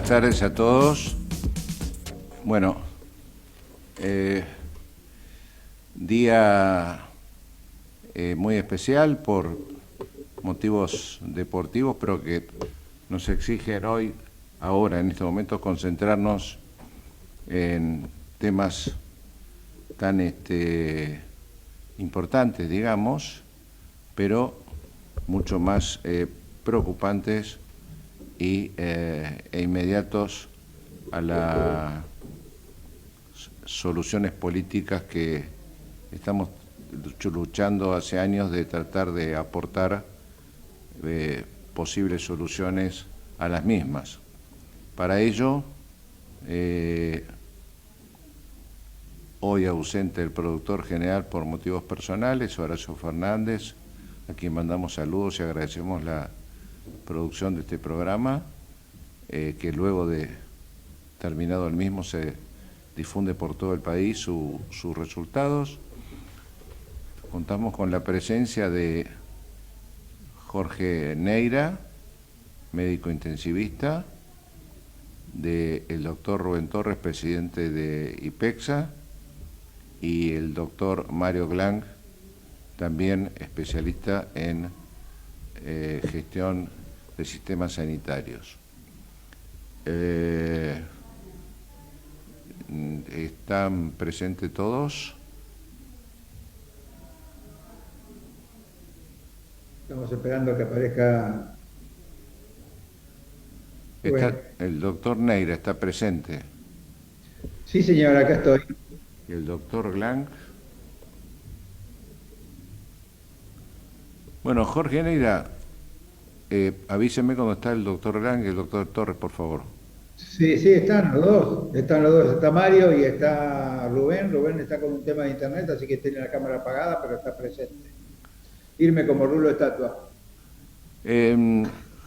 buenas tardes a todos. Bueno, día muy especial por motivos deportivos, pero que nos exigen hoy, ahora, en estos momentos, concentrarnos en temas tan importantes, digamos, pero mucho más preocupantes e inmediatos a las soluciones políticas que estamos luchando hace años de tratar de aportar posibles soluciones a las mismas. Para ello, hoy ausente el productor general por motivos personales, Horacio Fernández, a quien mandamos saludos y agradecemos la producción de este programa, que luego de terminado el mismo se difunde por todo el país sus resultados. Contamos con la presencia de Jorge Neira, médico intensivista, del doctor Rubén Torres, presidente de IPECSA, y el doctor Mario Glang, también especialista en gestión de sistemas sanitarios. ¿Están presentes todos? Estamos esperando a que aparezca. Bueno. El doctor Neira está presente. Sí, señor, acá estoy. ¿Y el doctor Glang? Bueno, Jorge Neira, avíseme cuando está el doctor Glang y el doctor Torres, por favor. Sí, sí, están los dos. Están los dos. Está Mario y está Rubén. Rubén está con un tema de internet, así que tiene la cámara apagada, pero está presente. Irme como rulo de estatua.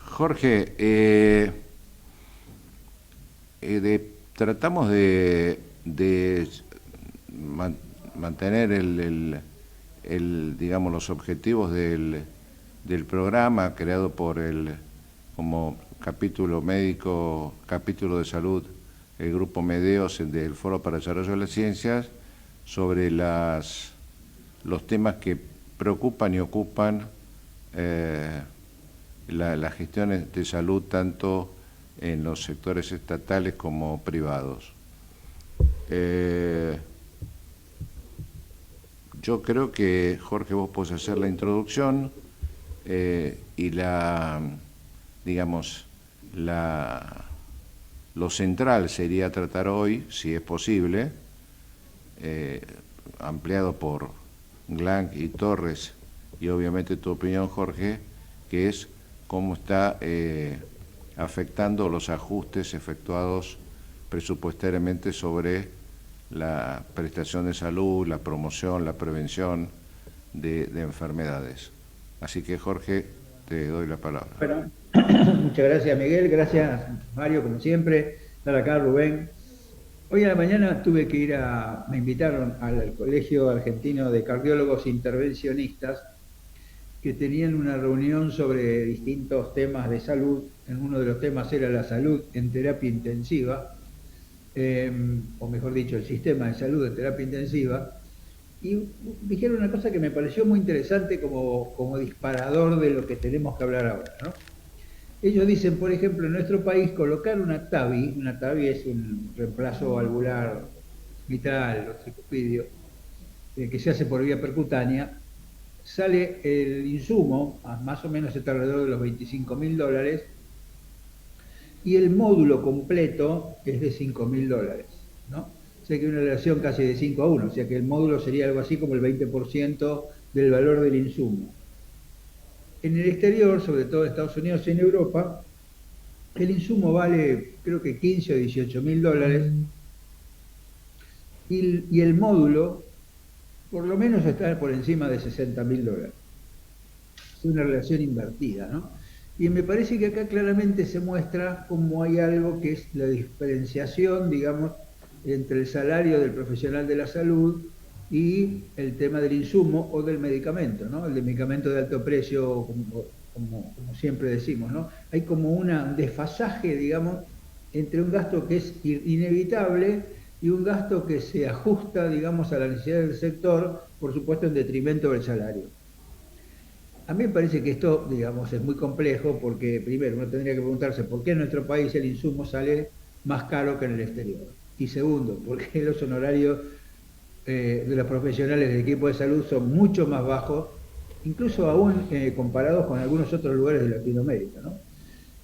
Jorge, tratamos de mantener digamos, los objetivos del programa creado por como capítulo médico, capítulo de salud, el Grupo Medeos del Foro para el Desarrollo de las Ciencias, sobre los temas que preocupan y ocupan las gestiones de salud tanto en los sectores estatales como privados. Yo creo que, Jorge, vos podés hacer la introducción y digamos, lo central sería tratar hoy, si es posible, ampliado por Glang y Torres, y obviamente tu opinión, Jorge, que es cómo está afectando los ajustes efectuados presupuestariamente sobre la prestación de salud, la promoción, la prevención de enfermedades. Así que, Jorge, te doy la palabra. Bueno, muchas gracias, Miguel. Gracias, Mario, como siempre. Estar acá, Rubén. Hoy a la mañana tuve que me invitaron al Colegio Argentino de Cardiólogos Intervencionistas, que tenían una reunión sobre distintos temas de salud. Uno de los temas era la salud en terapia intensiva, o mejor dicho, el sistema de salud en terapia intensiva, y dijeron una cosa que me pareció muy interesante como disparador de lo que tenemos que hablar ahora, ¿no? Ellos dicen, por ejemplo, en nuestro país colocar una TAVI es un reemplazo valvular mitral o tricupidio, que se hace por vía percutánea, sale el insumo, más o menos está alrededor de los $25.000, y el módulo completo es de $5.000, ¿no? O sea que hay una relación casi de 5-1, o sea que el módulo sería algo así como el 20% del valor del insumo. En el exterior, sobre todo en Estados Unidos y en Europa, el insumo vale creo que 15 o 18 mil dólares, y el módulo por lo menos está por encima de 60.000 dólares. Es una relación invertida, ¿no? Y me parece que acá claramente se muestra cómo hay algo que es la diferenciación, digamos, entre el salario del profesional de la salud y el tema del insumo o del medicamento, ¿no? El de medicamento de alto precio, como siempre decimos, ¿no? Hay como un desfasaje, digamos, entre un gasto que es inevitable y un gasto que se ajusta, digamos, a la necesidad del sector, por supuesto en detrimento del salario. A mí me parece que esto, digamos, es muy complejo porque, primero, uno tendría que preguntarse por qué en nuestro país el insumo sale más caro que en el exterior. Y segundo, por qué los honorarios de los profesionales del equipo de salud son mucho más bajos, incluso aún comparados con algunos otros lugares de Latinoamérica, ¿no?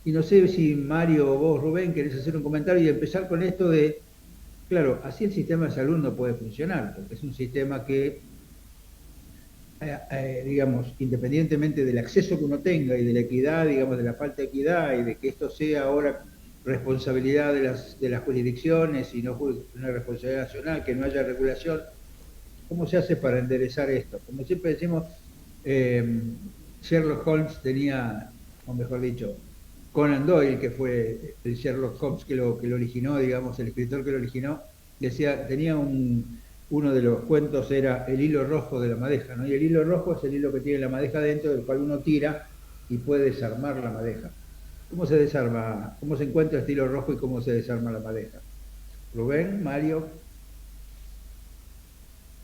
Y no sé si Mario o vos, Rubén, querés hacer un comentario y empezar con esto de, claro, así el sistema de salud no puede funcionar, porque es un sistema que digamos, independientemente del acceso que uno tenga y de la equidad, digamos, de la falta de equidad y de que esto sea ahora responsabilidad de las jurisdicciones y no una responsabilidad nacional, que no haya regulación, ¿cómo se hace para enderezar esto? Como siempre decimos, Sherlock Holmes tenía, o mejor dicho, Conan Doyle, que fue el Sherlock Holmes que lo originó, digamos, el escritor que lo originó, decía, tenía uno de los cuentos era el hilo rojo de la madeja, ¿no? Y el hilo rojo es el hilo que tiene la madeja dentro, del cual uno tira y puede desarmar la madeja. ¿Cómo se desarma? ¿Cómo se encuentra este hilo rojo y cómo se desarma la madeja? Rubén, Mario.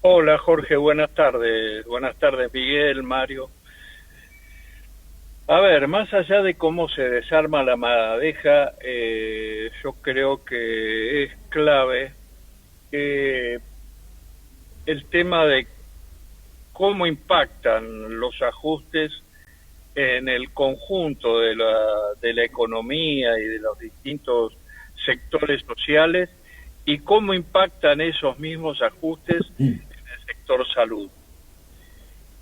Hola Jorge, buenas tardes. Buenas tardes Miguel, Mario. A ver, más allá de cómo se desarma la madeja, yo creo que es clave el tema de cómo impactan los ajustes en el conjunto de la economía y de los distintos sectores sociales y cómo impactan esos mismos ajustes en el sector salud.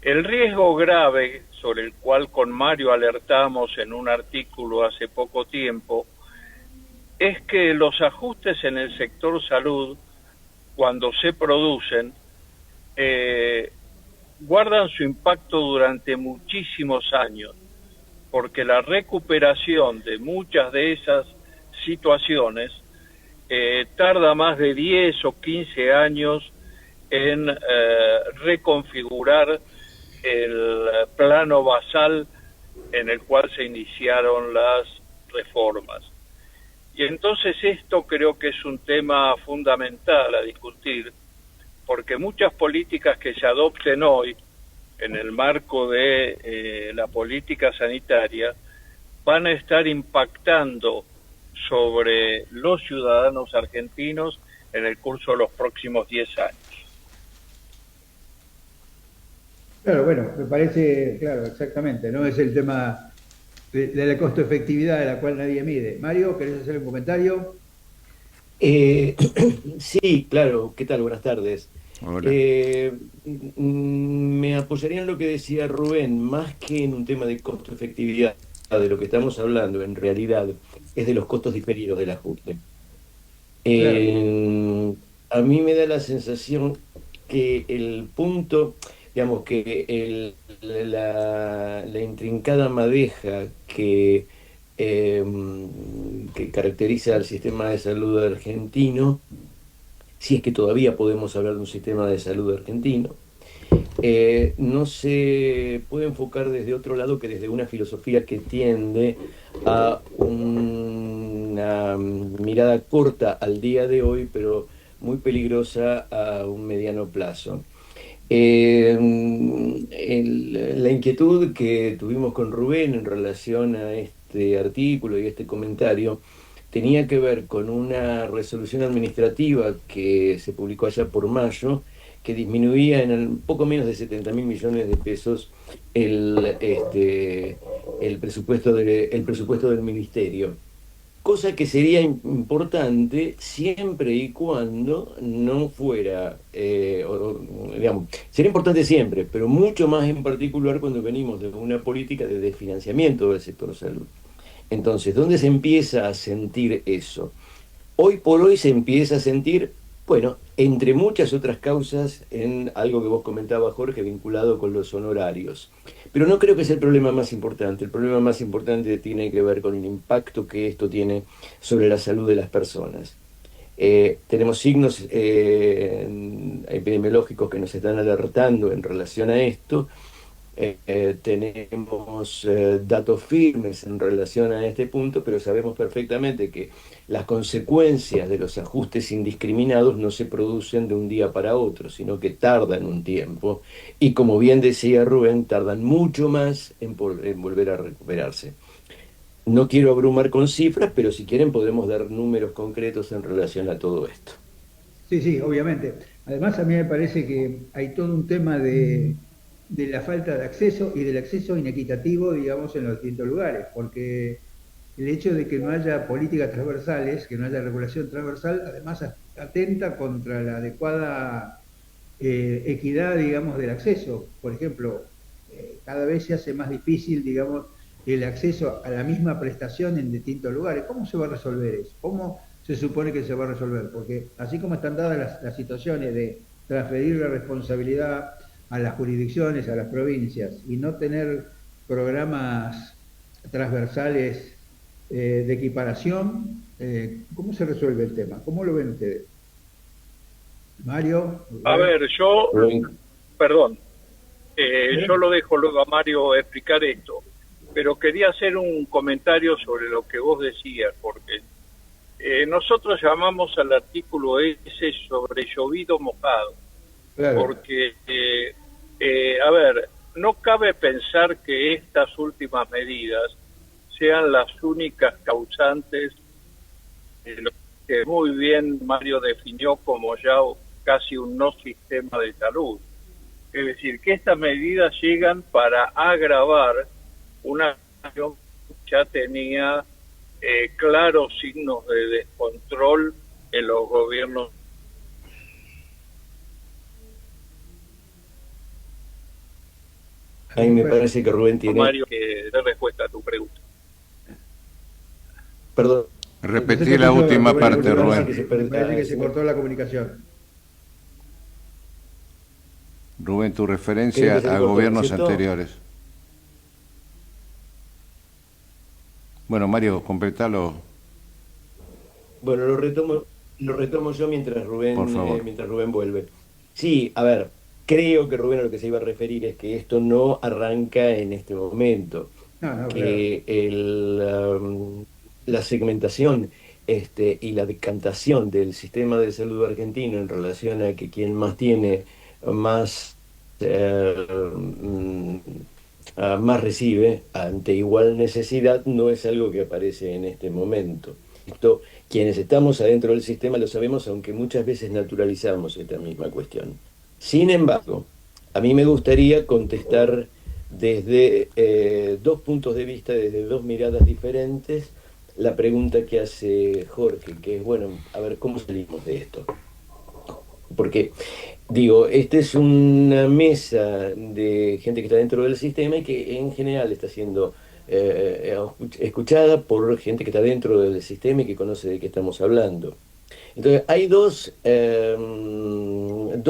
El riesgo grave sobre el cual con Mario alertamos en un artículo hace poco tiempo es que los ajustes en el sector salud, cuando se producen, guardan su impacto durante muchísimos años, porque la recuperación de muchas de esas situaciones tarda más de 10 o 15 años en reconfigurar el plano basal en el cual se iniciaron las reformas. Y entonces esto creo que es un tema fundamental a discutir, porque muchas políticas que se adopten hoy en el marco de la política sanitaria van a estar impactando sobre los ciudadanos argentinos en el curso de los próximos 10 años. Claro, bueno, me parece, claro, exactamente, ¿no? Es el tema de la costo-efectividad de la cual nadie mide. Mario, ¿querés hacer un comentario? Sí, claro, ¿qué tal? Buenas tardes. Hola. Me apoyaría en lo que decía Rubén, más que en un tema de costo-efectividad, de lo que estamos hablando, en realidad, es de los costos diferidos del ajuste. Claro. A mí me da la sensación que el punto, digamos, que la intrincada madeja que caracteriza al sistema de salud argentino, si es que todavía podemos hablar de un sistema de salud argentino, no se puede enfocar desde otro lado que desde una filosofía que tiende a una mirada corta al día de hoy, pero muy peligrosa a un mediano plazo. La inquietud que tuvimos con Rubén en relación a este artículo y este comentario tenía que ver con una resolución administrativa que se publicó allá por mayo, que disminuía en poco menos de 70.000 millones de pesos el presupuesto del ministerio. Cosa que sería importante siempre y cuando no fuera, digamos, sería importante siempre, pero mucho más en particular cuando venimos de una política de desfinanciamiento del sector salud. Entonces, ¿dónde se empieza a sentir eso? Hoy por hoy se empieza a sentir, bueno, entre muchas otras causas, en algo que vos comentabas, Jorge, vinculado con los honorarios. Pero no creo que sea el problema más importante. El problema más importante tiene que ver con el impacto que esto tiene sobre la salud de las personas. Tenemos signos epidemiológicos que nos están alertando en relación a esto, tenemos datos firmes en relación a este punto, pero sabemos perfectamente que las consecuencias de los ajustes indiscriminados no se producen de un día para otro, sino que tardan un tiempo y, como bien decía Rubén, tardan mucho más en volver a recuperarse. No quiero abrumar con cifras, pero si quieren podemos dar números concretos en relación a todo esto. Sí, sí, obviamente. Además, a mí me parece que hay todo un tema de la falta de acceso y del acceso inequitativo, digamos, en los distintos lugares, porque el hecho de que no haya políticas transversales, que no haya regulación transversal, además atenta contra la adecuada equidad, digamos, del acceso. Por ejemplo, cada vez se hace más difícil, digamos, el acceso a la misma prestación en distintos lugares. ¿Cómo se va a resolver eso? ¿Cómo se supone que se va a resolver? Porque así como están dadas las situaciones de transferir la responsabilidad a las jurisdicciones, a las provincias, y no tener programas transversales de equiparación, ¿cómo se resuelve el tema? ¿Cómo lo ven ustedes? Mario. A ver, perdón, yo lo dejo luego a Mario explicar esto, pero quería hacer un comentario sobre lo que vos decías, porque nosotros llamamos al artículo ese sobre llovido mojado, Claro. porque, a ver, no cabe pensar que estas últimas medidas sean las únicas causantes de lo que muy bien Mario definió como ya casi un no sistema de salud. Es decir, que estas medidas llegan para agravar una situación que ya tenía claros signos de descontrol en los gobiernos. A mí me parece que Rubén tiene... Mario, que dé respuesta a tu pregunta. Perdón. Repetí la última parte, Rubén. Me parece que se cortó la comunicación. Rubén, tu referencia a gobiernos anteriores. Bueno, Mario, completalo. Bueno, lo retomo yo mientras Rubén vuelve. Sí, a ver, creo que Rubén a lo que se iba a referir es que esto no arranca en este momento. No, que claro. La segmentación y la decantación del sistema de salud argentino en relación a que quien más tiene, más más recibe ante igual necesidad, no es algo que aparece en este momento. Esto, quienes estamos adentro del sistema lo sabemos, aunque muchas veces naturalizamos esta misma cuestión. Sin embargo, a mí me gustaría contestar desde dos puntos de vista, desde dos miradas diferentes, la pregunta que hace Jorge, que es, bueno, a ver, ¿cómo salimos de esto? Porque, digo, esta es una mesa de gente que está dentro del sistema y que en general está siendo escuchada por gente que está dentro del sistema y que conoce de qué estamos hablando. Entonces, hay dos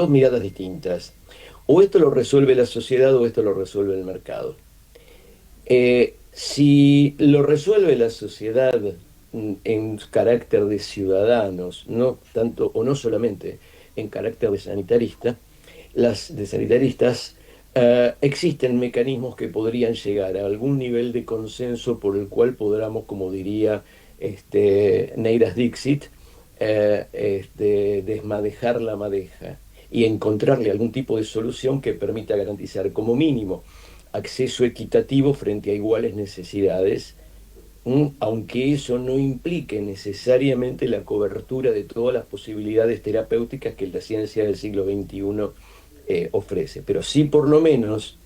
miradas distintas. O esto lo resuelve la sociedad o esto lo resuelve el mercado. Si lo resuelve la sociedad en carácter de ciudadanos, no tanto o no solamente en carácter de sanitaristas, existen mecanismos que podrían llegar a algún nivel de consenso por el cual podamos, como diría Neiras Dixit, desmadejar la madeja y encontrarle algún tipo de solución que permita garantizar como mínimo acceso equitativo frente a iguales necesidades, aunque eso no implique necesariamente la cobertura de todas las posibilidades terapéuticas que la ciencia del siglo XXI ofrece, pero sí por lo menos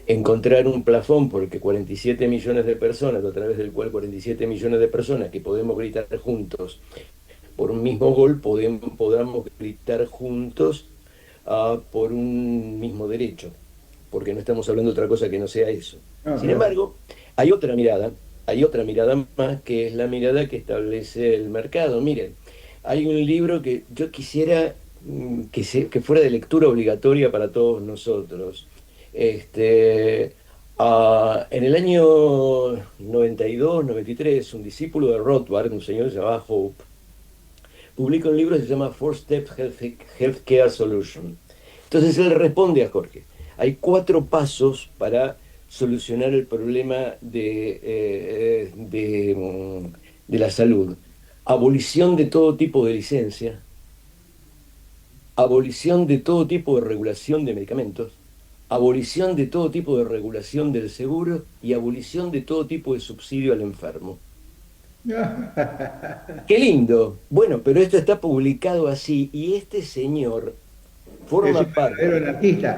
encontrar un plafón porque 47 millones de personas, a través del cual 47 millones de personas que podemos gritar juntos por un mismo gol, podamos gritar juntos por un mismo derecho, porque no estamos hablando de otra cosa que no sea eso. Sin embargo, hay otra mirada más, que es la mirada que establece el mercado. Miren, hay un libro que yo quisiera que fuera de lectura obligatoria para todos nosotros. En el año 92, 93, un discípulo de Rothbard, un señor llamado Hope, publica un libro que se llama Four Step Healthcare Solution. Entonces él responde a Jorge, hay 4 pasos para solucionar el problema de la salud. Abolición de todo tipo de licencia, abolición de todo tipo de regulación de medicamentos, abolición de todo tipo de regulación del seguro y abolición de todo tipo de subsidio al enfermo. ¡Qué lindo! Bueno, pero esto está publicado así y este señor forma parte.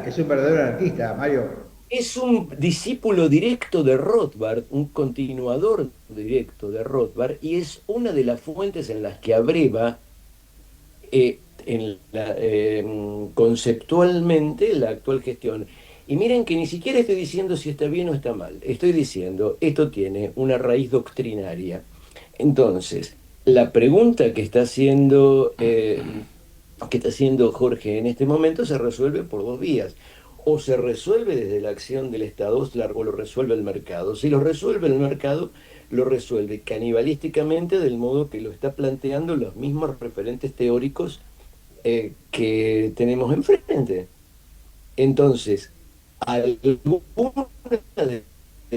Es un verdadero anarquista, Mario. Es un discípulo directo de Rothbard, un continuador directo de Rothbard, y es una de las fuentes en las que abreva conceptualmente la actual gestión. Y miren que ni siquiera estoy diciendo si está bien o está mal, estoy diciendo, esto tiene una raíz doctrinaria. Entonces, la pregunta que está haciendo Jorge en este momento se resuelve por 2 vías. O se resuelve desde la acción del Estado, o lo resuelve el mercado. Si lo resuelve el mercado, lo resuelve canibalísticamente del modo que lo está planteando los mismos referentes teóricos que tenemos enfrente. Entonces, algunas de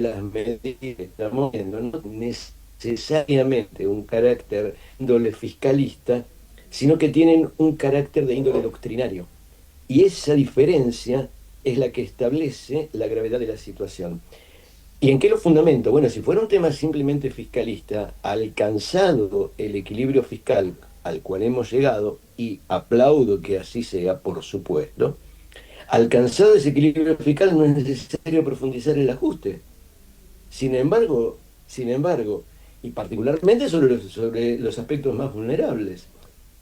las medidas que estamos viendo no necesariamente un carácter de índole fiscalista, sino que tienen un carácter de índole doctrinario. Y esa diferencia es la que establece la gravedad de la situación. ¿Y en qué lo fundamento? Bueno, si fuera un tema simplemente fiscalista, alcanzado el equilibrio fiscal al cual hemos llegado, y aplaudo que así sea, por supuesto, alcanzado ese equilibrio fiscal no es necesario profundizar el ajuste. Sin embargo, y particularmente sobre los aspectos más vulnerables.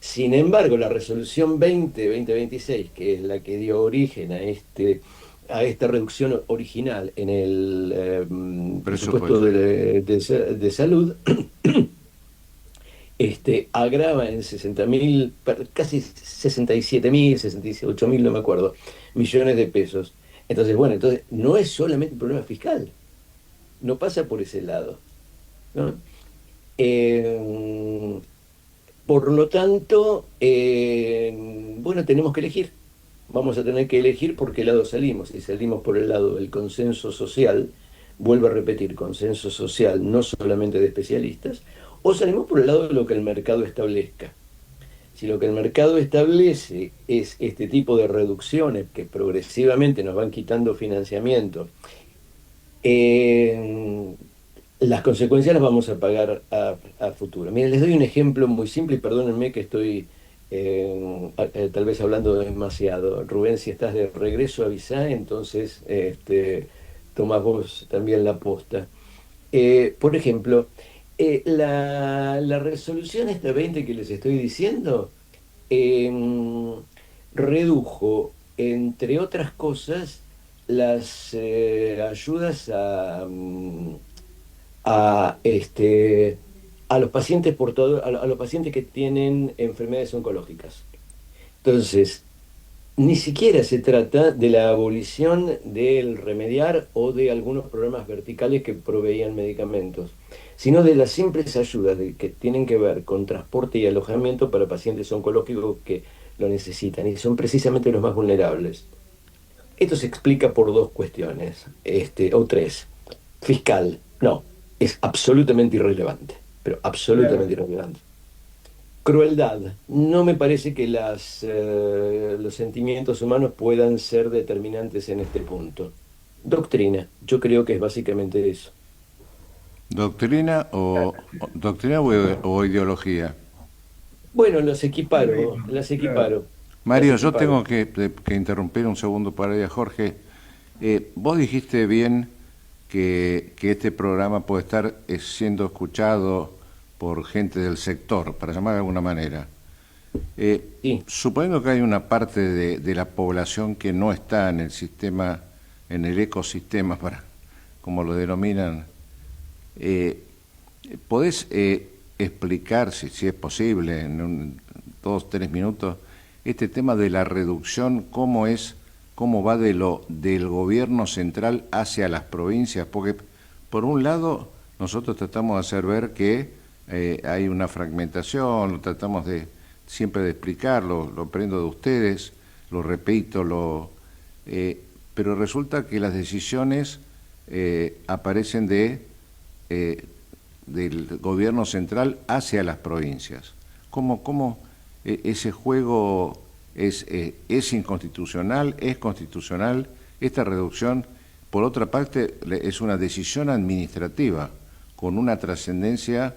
Sin embargo, la resolución 2026, que es la que dio origen a esta reducción original en el presupuesto de salud, agrava en 60.000, casi 67.000, 68.000, no me acuerdo, millones de pesos. Entonces, bueno, no es solamente un problema fiscal, no pasa por ese lado, ¿no? Por lo tanto, bueno, tenemos que elegir. Vamos a tener que elegir por qué lado salimos. Si salimos por el lado del consenso social, vuelvo a repetir, consenso social no solamente de especialistas, o salimos por el lado de lo que el mercado establezca. Si lo que el mercado establece es este tipo de reducciones que progresivamente nos van quitando financiamiento, las consecuencias las vamos a pagar a futuro. Miren, les doy un ejemplo muy simple y perdónenme que estoy tal vez hablando demasiado. Rubén, si estás de regreso, avisá, entonces tomás vos también la posta. Por ejemplo, la resolución esta 20 que les estoy diciendo redujo, entre otras cosas, las ayudas a los pacientes a los pacientes que tienen enfermedades oncológicas. Entonces, ni siquiera se trata de la abolición del remediar o de algunos programas verticales que proveían medicamentos, sino de las simples ayudas que tienen que ver con transporte y alojamiento para pacientes oncológicos que lo necesitan y son precisamente los más vulnerables. Esto se explica por 2 cuestiones, o 3. Fiscal, no, es absolutamente irrelevante, pero absolutamente irrelevante. Crueldad, no me parece que los sentimientos humanos puedan ser determinantes en este punto. Doctrina, yo creo que es básicamente eso. ¿Doctrina o ideología? Bueno, las equiparo. Mario, yo tengo que interrumpir un segundo para ir a Jorge. Vos dijiste bien que este programa puede estar siendo escuchado por gente del sector, para llamar de alguna manera. Sí. Suponiendo que hay una parte de la población que no está en el sistema, en el ecosistema, como lo denominan, ¿podés explicar, si es posible, en 2 o 3 minutos, este tema de la reducción, cómo va del gobierno central hacia las provincias? Porque, por un lado, nosotros tratamos de hacer ver que hay una fragmentación, lo tratamos siempre de explicarlo, lo aprendo de ustedes, lo repito, pero resulta que las decisiones aparecen del gobierno central hacia las provincias. ¿Cómo ese juego es inconstitucional, es constitucional? Esta reducción, por otra parte, es una decisión administrativa con una trascendencia,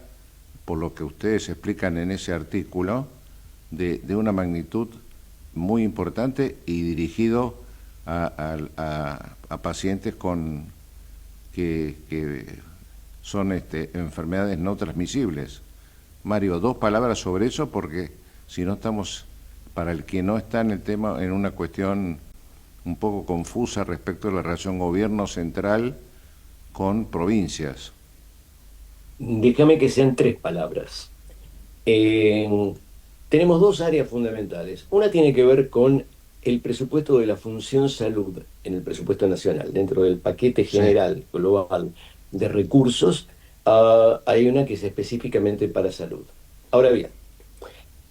por lo que ustedes explican en ese artículo, de una magnitud muy importante y dirigido a pacientes que son enfermedades no transmisibles. Mario, 2 palabras sobre eso, porque si no estamos, para el que no está en el tema, en una cuestión un poco confusa respecto a la relación gobierno central con provincias. Déjame que sean 3 palabras. Tenemos 2 áreas fundamentales. Una tiene que ver con el presupuesto de la función salud en el presupuesto nacional. Dentro del paquete general global de recursos, hay una que es específicamente para salud. Ahora bien,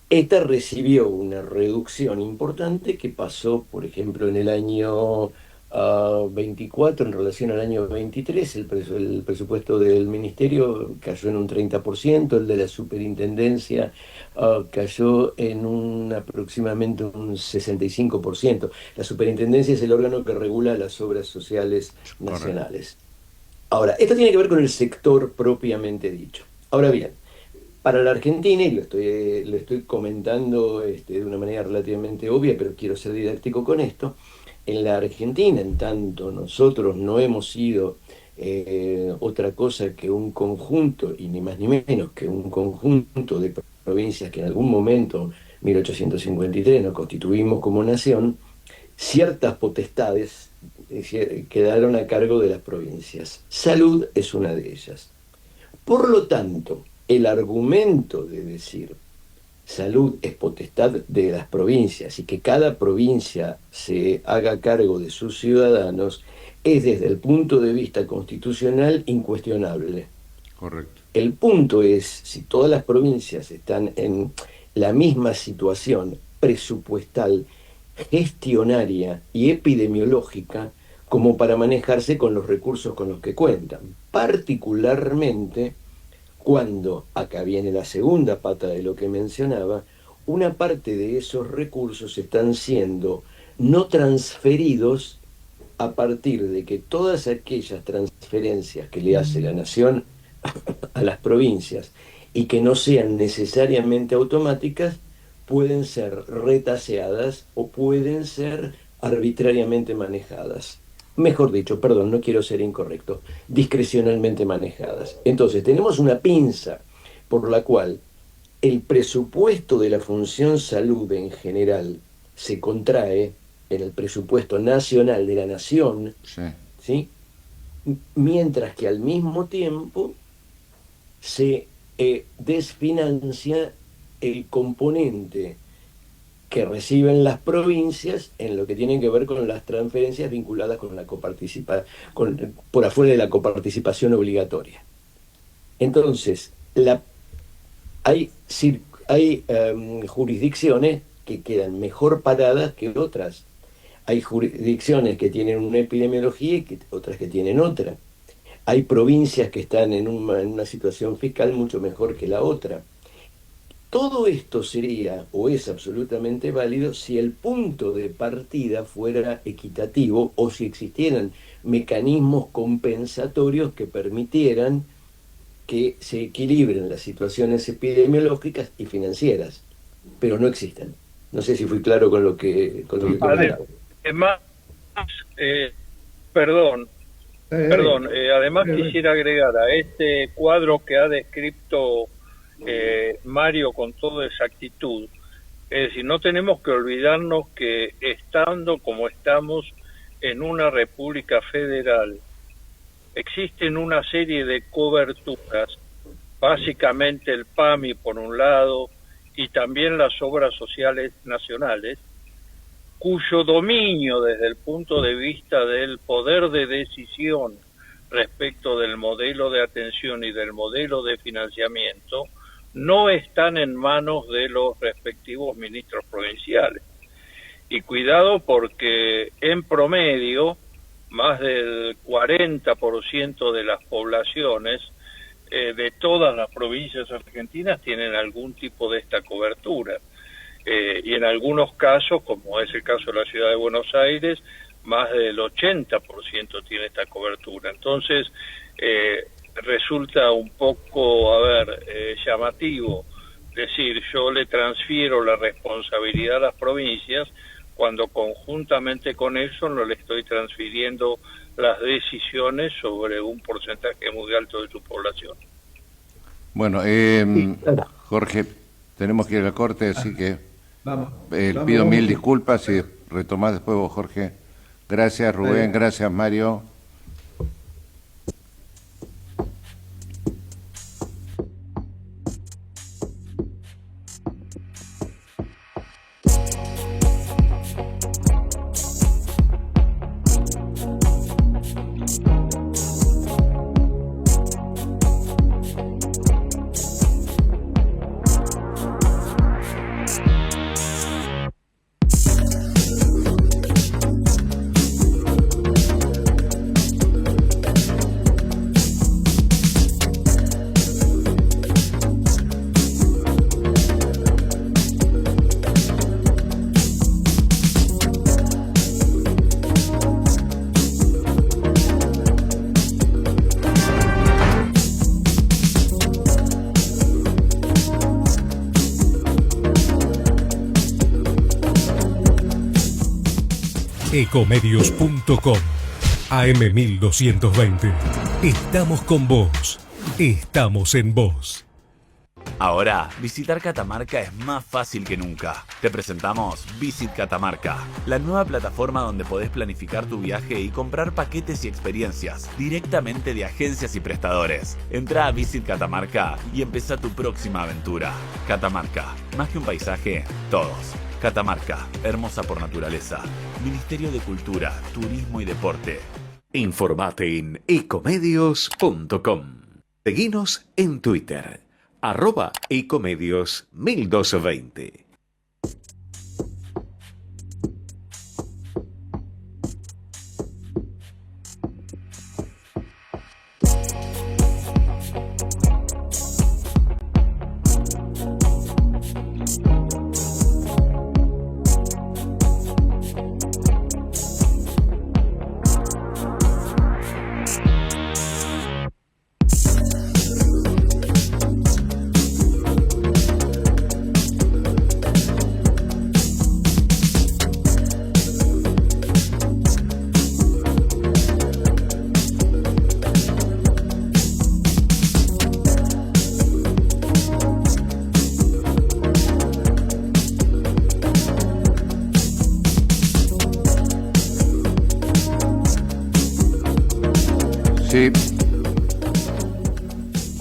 esta recibió una reducción importante que pasó, por ejemplo, en el año 24 en relación al año 23, el presupuesto del ministerio cayó en un 30%, el de la superintendencia cayó en aproximadamente un 65%. La superintendencia es el órgano que regula las obras sociales nacionales. Ahora, esto tiene que ver con el sector propiamente dicho. Ahora bien, para la Argentina, y lo estoy comentando de una manera relativamente obvia, pero quiero ser didáctico con esto, en la Argentina, en tanto nosotros no hemos sido otra cosa que un conjunto, y ni más ni menos que un conjunto de provincias que en algún momento, 1853, nos constituimos como nación, ciertas potestades quedaron a cargo de las provincias. Salud es una de ellas. Por lo tanto, el argumento de decir salud es potestad de las provincias y que cada provincia se haga cargo de sus ciudadanos es, desde el punto de vista constitucional, incuestionable. Correcto. El punto es si todas las provincias están en la misma situación presupuestal, gestionaria y epidemiológica como para manejarse con los recursos con los que cuentan. Particularmente cuando, acá viene la segunda pata de lo que mencionaba, una parte de esos recursos están siendo no transferidos a partir de que todas aquellas transferencias que le hace la nación a las provincias y que no sean necesariamente automáticas, pueden ser retaseadas o pueden ser arbitrariamente manejadas. Mejor dicho, perdón, no quiero ser incorrecto, discrecionalmente manejadas. Entonces, tenemos una pinza por la cual el presupuesto de la función salud en general se contrae en el presupuesto nacional de la nación, ¿sí? Mientras que al mismo tiempo se desfinancia el componente que reciben las provincias en lo que tienen que ver con las transferencias vinculadas con la por afuera de la coparticipación obligatoria. Entonces, hay jurisdicciones que quedan mejor paradas que otras. Hay jurisdicciones que tienen una epidemiología y otras que tienen otra. Hay provincias que están en una situación fiscal mucho mejor que la otra. Todo esto sería o es absolutamente válido si el punto de partida fuera equitativo o si existieran mecanismos compensatorios que permitieran que se equilibren las situaciones epidemiológicas y financieras, pero no existen. No sé si fui claro con lo que comentaba. Además, además quisiera agregar a este cuadro que ha descrito Mario con toda exactitud, es decir, no tenemos que olvidarnos que estando como estamos en una república federal, existen una serie de coberturas, básicamente el PAMI por un lado y también las obras sociales nacionales, cuyo dominio desde el punto de vista del poder de decisión respecto del modelo de atención y del modelo de financiamiento no están en manos de los respectivos ministros provinciales. Y cuidado porque en promedio más del 40% de las poblaciones de todas las provincias argentinas tienen algún tipo de esta cobertura. Y en algunos casos, como es el caso de la ciudad de Buenos Aires, más del 80% tiene esta cobertura. Entonces, resulta un poco, llamativo decir, yo le transfiero la responsabilidad a las provincias, cuando conjuntamente con eso no le estoy transfiriendo las decisiones sobre un porcentaje muy alto de su población. Bueno, Jorge, tenemos que ir a la corte, así que pido mil disculpas y retomás después vos, Jorge. Gracias, Rubén, gracias, Mario. Ecomedios.com AM1220. Estamos con vos. Estamos en vos. Ahora, visitar Catamarca es más fácil que nunca. Te presentamos Visit Catamarca, la nueva plataforma donde podés planificar tu viaje y comprar paquetes y experiencias directamente de agencias y prestadores. Entrá a Visit Catamarca y empezá tu próxima aventura. Catamarca, más que un paisaje, todos. Catamarca, hermosa por naturaleza. Ministerio de Cultura, Turismo y Deporte. Informate en ecomedios.com. Seguinos en Twitter, @ecomedios1220.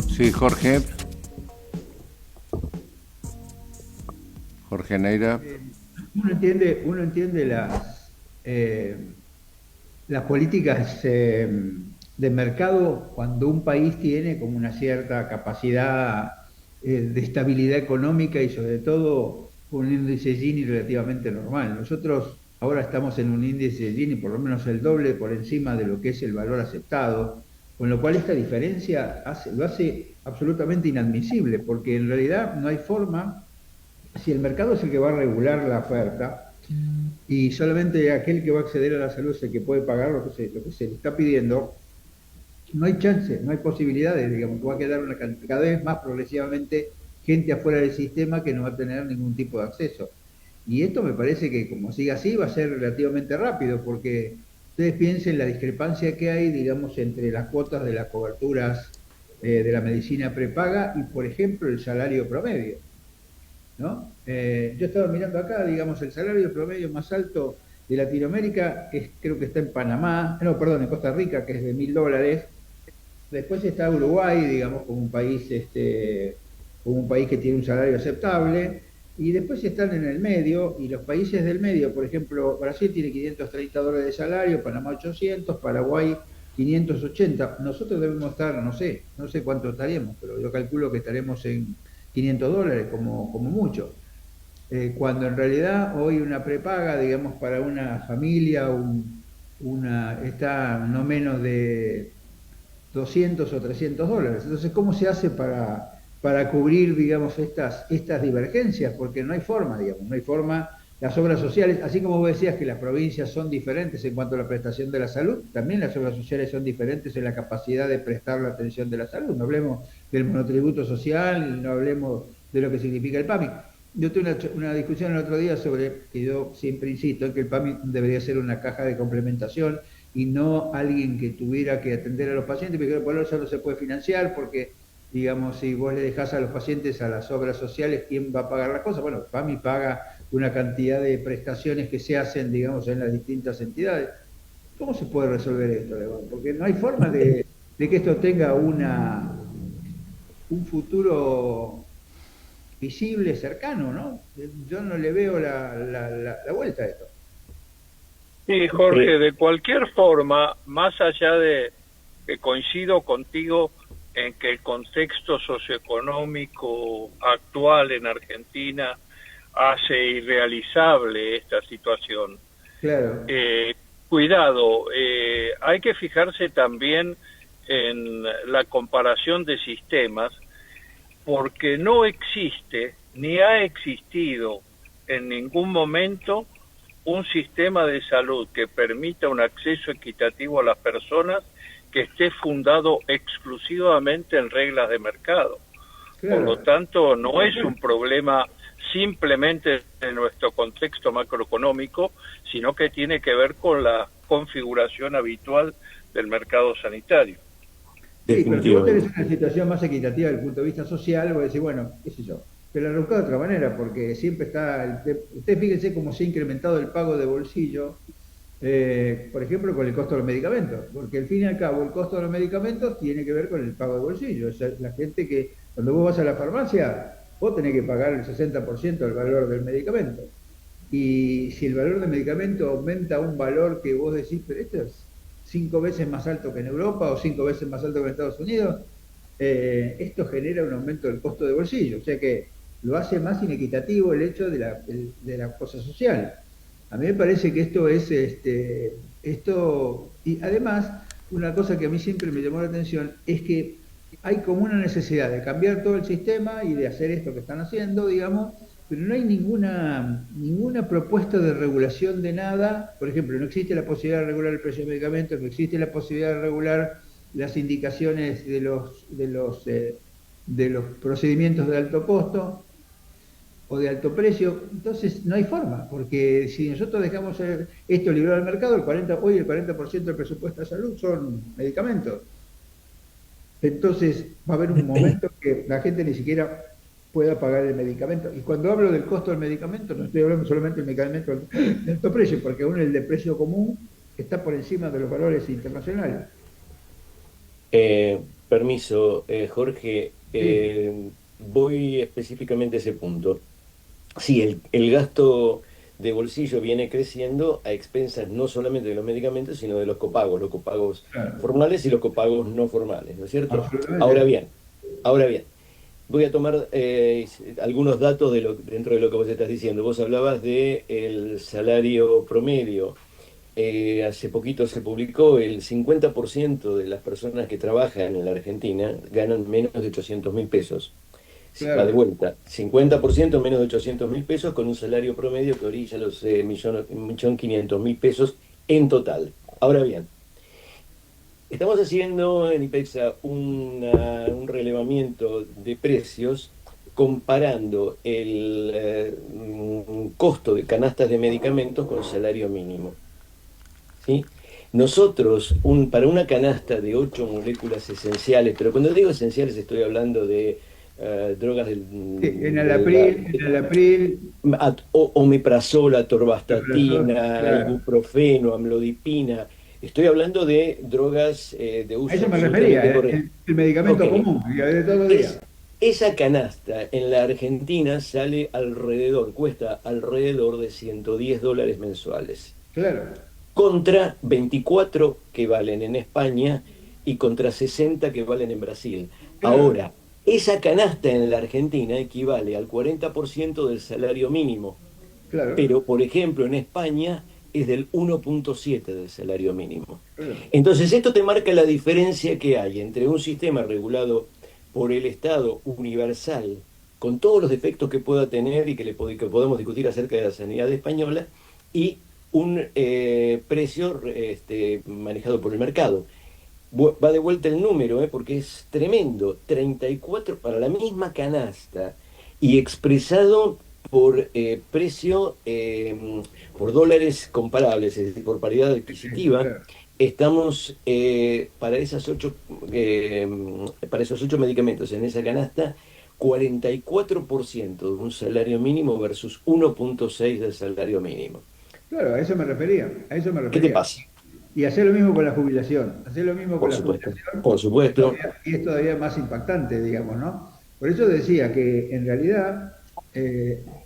Sí, Jorge. Jorge Neira. Uno entiende las políticas de mercado cuando un país tiene como una cierta capacidad de estabilidad económica y sobre todo un índice Gini relativamente normal. Nosotros ahora estamos en un índice Gini por lo menos el doble por encima de lo que es el valor aceptado, con lo cual esta diferencia lo hace absolutamente inadmisible, porque en realidad no hay forma, si el mercado es el que va a regular la oferta y solamente aquel que va a acceder a la salud es el que puede pagar lo que se le está pidiendo, no hay chance, no hay posibilidades, digamos, va a quedar cada vez más progresivamente gente afuera del sistema que no va a tener ningún tipo de acceso. Y esto me parece que como siga así va a ser relativamente rápido, porque ustedes piensen la discrepancia que hay, digamos, entre las cuotas de las coberturas de la medicina prepaga y, por ejemplo, el salario promedio, ¿no? Yo estaba mirando acá, digamos, el salario promedio más alto de Latinoamérica creo que está en Panamá, no, perdón, en Costa Rica, que es de $1.000. Después está Uruguay, digamos, como un país que tiene un salario aceptable, y después están en el medio, y los países del medio, por ejemplo, Brasil tiene $530 de salario, Panamá 800, Paraguay 580. Nosotros debemos estar, no sé cuánto estaríamos, pero yo calculo que estaremos en $500 como mucho. cuando en realidad hoy una prepaga, digamos, para una familia, está no menos de 200 o 300 dólares. Entonces, ¿cómo se hace para cubrir, digamos, estas divergencias? Porque no hay forma, digamos, no hay forma. Las obras sociales, así como vos decías que las provincias son diferentes en cuanto a la prestación de la salud, también las obras sociales son diferentes en la capacidad de prestar la atención de la salud. No hablemos del monotributo social, no hablemos de lo que significa el PAMI. Yo tuve una discusión el otro día sobre que yo siempre insisto en que el PAMI debería ser una caja de complementación y no alguien que tuviera que atender a los pacientes, porque por eso no se puede financiar, porque, digamos, si vos le dejás a los pacientes a las obras sociales, ¿quién va a pagar las cosas? Bueno, el PAMI paga una cantidad de prestaciones que se hacen, digamos, en las distintas entidades. ¿Cómo se puede resolver esto, León? Porque no hay forma de que esto tenga un futuro visible, cercano, ¿no? Yo no le veo la vuelta a esto. Sí, Jorge, de cualquier forma, más allá de que coincido contigo en que el contexto socioeconómico actual en Argentina hace irrealizable esta situación. Claro. Cuidado, hay que fijarse también en la comparación de sistemas, porque no existe ni ha existido en ningún momento un sistema de salud que permita un acceso equitativo a las personas que esté fundado exclusivamente en reglas de mercado. Claro. Por lo tanto, no es un problema simplemente en nuestro contexto macroeconómico, sino que tiene que ver con la configuración habitual del mercado sanitario. Sí, pero si vos tenés una situación más equitativa desde el punto de vista social, vos decís, bueno, qué sé yo, pero la buscado de otra manera, porque siempre está, ustedes fíjense cómo se ha incrementado el pago de bolsillo, por ejemplo, con el costo de los medicamentos, porque al fin y al cabo el costo de los medicamentos tiene que ver con el pago de bolsillo. O sea, la gente que, cuando vos vas a la farmacia, vos tenés que pagar el 60% del valor del medicamento. Y si el valor del medicamento aumenta a un valor que vos decís, pero esto es 5 veces más alto que en Europa o 5 veces más alto que en Estados Unidos, esto genera un aumento del costo de bolsillo. O sea que lo hace más inequitativo el hecho de la cosa social. A mí me parece que esto es, y además, una cosa que a mí siempre me llamó la atención es que hay como una necesidad de cambiar todo el sistema y de hacer esto que están haciendo, digamos, pero no hay ninguna propuesta de regulación de nada. Por ejemplo, no existe la posibilidad de regular el precio de medicamentos, no existe la posibilidad de regular las indicaciones de los procedimientos de alto costo o de alto precio. Entonces no hay forma, porque si nosotros dejamos esto librado al mercado, hoy el 40% del presupuesto de salud son medicamentos. Entonces va a haber un momento que la gente ni siquiera pueda pagar el medicamento. Y cuando hablo del costo del medicamento, no estoy hablando solamente del medicamento de alto precio, porque aún el de precio común está por encima de los valores internacionales. Permiso, Jorge, Sí. voy específicamente a ese punto. Sí, el gasto de bolsillo viene creciendo a expensas no solamente de los medicamentos, sino de los copagos Claro. formales y los copagos no formales, ¿no es cierto? Absolutamente. Ahora bien, voy a tomar algunos datos dentro de lo que vos estás diciendo. Vos hablabas del salario promedio. Hace poquito se publicó el 50% de las personas que trabajan en la Argentina ganan menos de 800.000 pesos. Claro. Va de vuelta, 50% menos de 800.000 pesos con un salario promedio que orilla los 1.500.000 pesos en total. Ahora bien, estamos haciendo en IPEXA un relevamiento de precios comparando el costo de canastas de medicamentos con salario mínimo. ¿Sí? Nosotros, para una canasta de 8 moléculas esenciales, pero cuando digo esenciales estoy hablando de drogas del... Enalapril, omeprazol, atorvastatina, claro. ibuprofeno, amlodipina. Estoy hablando de drogas de uso... A eso me refería, el medicamento común, de todos los días. Esa canasta en la Argentina cuesta alrededor de $110 mensuales. Claro. Contra 24 que valen en España y contra 60 que valen en Brasil. Claro. Ahora, Esa canasta en la Argentina equivale al 40% del salario mínimo, Claro, pero por ejemplo en España es del 1,7 del salario mínimo. claro. Entonces esto te marca la diferencia que hay entre un sistema regulado por el Estado universal, con todos los defectos que pueda tener y que podemos discutir acerca de la sanidad española, y un precio manejado por el mercado. Va de vuelta el número, porque es tremendo, 34 para la misma canasta y expresado por precio, por dólares comparables, es decir, por paridad adquisitiva. Claro. Estamos para esos 8 medicamentos en esa canasta, 44% de un salario mínimo versus 1,6 del salario mínimo. Claro, a eso me refería, a eso me ¿Qué te refería. pasa? Y hacer lo mismo con la jubilación, hacer lo mismo con Por la supuesto, jubilación, por supuesto. y es todavía más impactante, digamos, ¿no? Por eso decía que en realidad,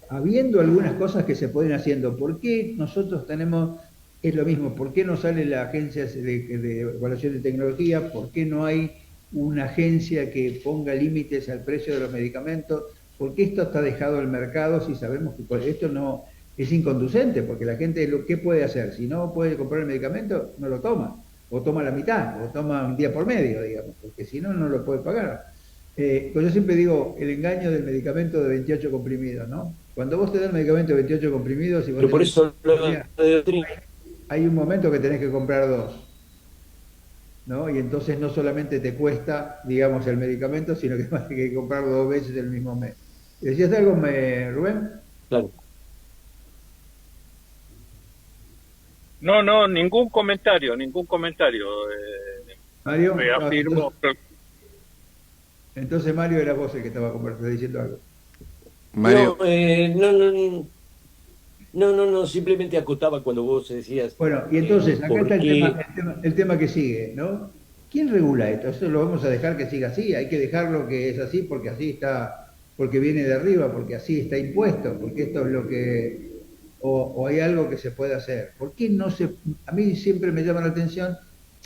habiendo algunas cosas que se pueden haciendo, ¿por qué nosotros tenemos, es lo mismo, por qué no sale la agencia de evaluación de tecnología, por qué no hay una agencia que ponga límites al precio de los medicamentos, por qué esto está dejado al mercado si sabemos que esto no es inconducente, porque la gente, ¿qué puede hacer? Si no puede comprar el medicamento, no lo toma, o toma la mitad, o toma un día por medio, digamos, porque si no, no lo puede pagar. Pues yo siempre digo el engaño del medicamento de 28 comprimidos, ¿no? Cuando vos te das el medicamento de 28 comprimidos, y vos Pero por tenés, eso hay un momento que tenés que comprar dos, ¿no? Y entonces no solamente te cuesta, digamos, el medicamento, sino que vas a tener que comprarlo 2 veces el mismo mes. ¿Decías algo, Rubén? claro. No, ningún comentario, ningún comentario. Mario, Reafirmo. entonces Mario era vos el que estaba diciendo algo. Mario, No, simplemente acotaba cuando vos decías. Bueno, y entonces, acá ¿por está qué? el tema que sigue, ¿no? ¿Quién regula esto? ¿Eso lo vamos a dejar que siga así? Hay que dejarlo que es así porque así está, porque viene de arriba, porque así está impuesto, porque esto es lo que... O hay algo que se puede hacer. ¿Por qué no se...? A mí siempre me llama la atención,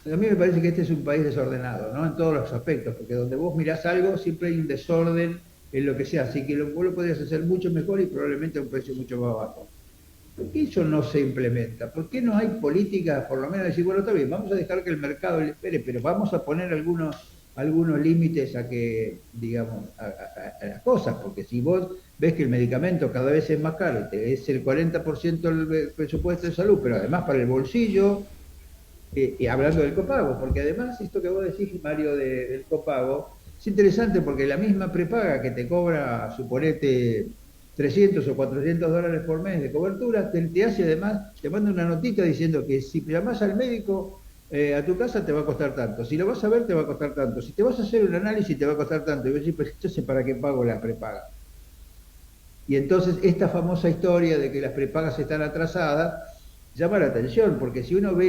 a mí me parece que este es un país desordenado, ¿no? En todos los aspectos, porque donde vos mirás algo siempre hay un desorden en lo que sea, así que vos lo podrías hacer mucho mejor y probablemente a un precio mucho más bajo. ¿Por qué eso no se implementa? ¿Por qué no hay políticas, por lo menos decir, bueno, está bien, vamos a dejar que el mercado le espere, pero vamos a poner algunos límites a que, digamos, a las cosas? Porque si vos ves que el medicamento cada vez es más caro, es el 40% del presupuesto de salud, pero además para el bolsillo, y hablando del copago, porque además esto que vos decís, Mario, del copago, es interesante porque la misma prepaga que te cobra, suponete, 300 o 400 dólares por mes de cobertura, te hace además, te manda una notita diciendo que si llamás al médico a tu casa te va a costar tanto, si lo vas a ver te va a costar tanto, si te vas a hacer un análisis te va a costar tanto, y vos decís, pues entonces ¿para qué pago la prepaga? Y entonces esta famosa historia de que las prepagas están atrasadas llama la atención, porque si uno ve